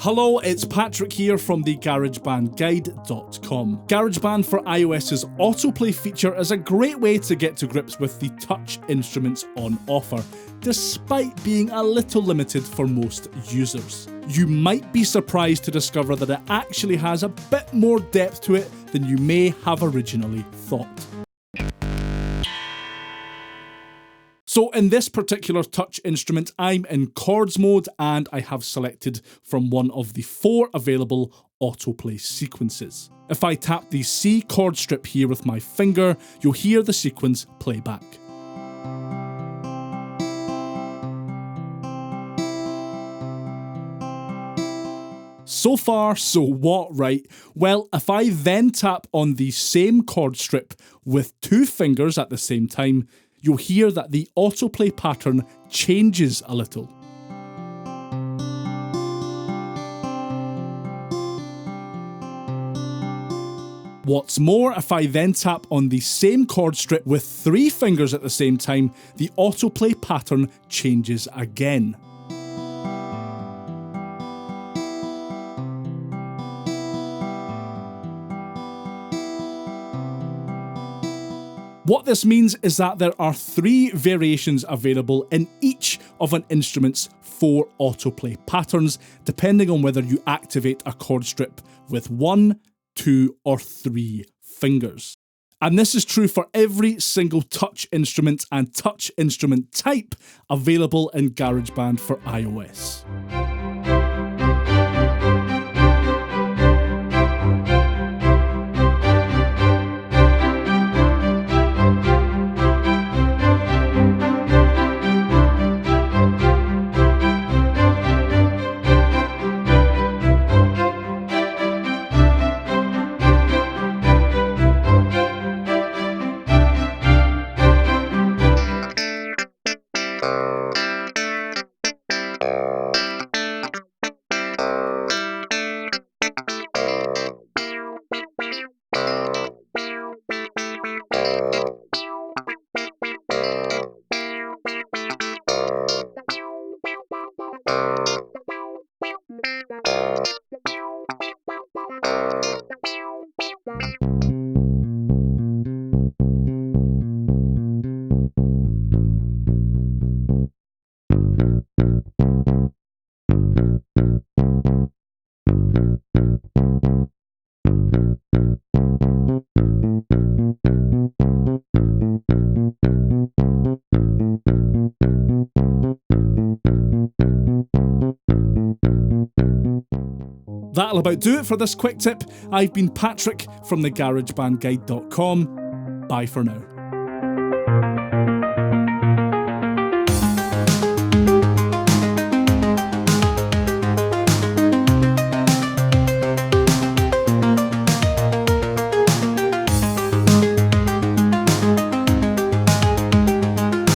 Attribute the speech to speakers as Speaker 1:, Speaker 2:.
Speaker 1: Hello, it's Patrick here from the GarageBandGuide.com. GarageBand for iOS's autoplay feature is a great way to get to grips with the touch instruments on offer, despite being a little limited for most users. You might be surprised to discover that it actually has a bit more depth to it than you may have originally thought. So in this particular touch instrument, I'm in chords mode and I have selected from one of the 4 available autoplay sequences. If I tap the C chord strip here with my finger, you'll hear the sequence play back. So far, so what, right? Well, if I then tap on the same chord strip with 2 fingers at the same time, you'll hear that the autoplay pattern changes a little. What's more, if I then tap on the same chord strip with 3 fingers at the same time, the autoplay pattern changes again. What this means is that there are 3 variations available in each of an instrument's 4 autoplay patterns, depending on whether you activate a chord strip with 1, 2, or 3 fingers. And this is true for every single touch instrument and touch instrument type available in GarageBand for iOS. That'll about do it for this quick tip. I've been Patrick from the GarageBandGuide.com. Bye for now.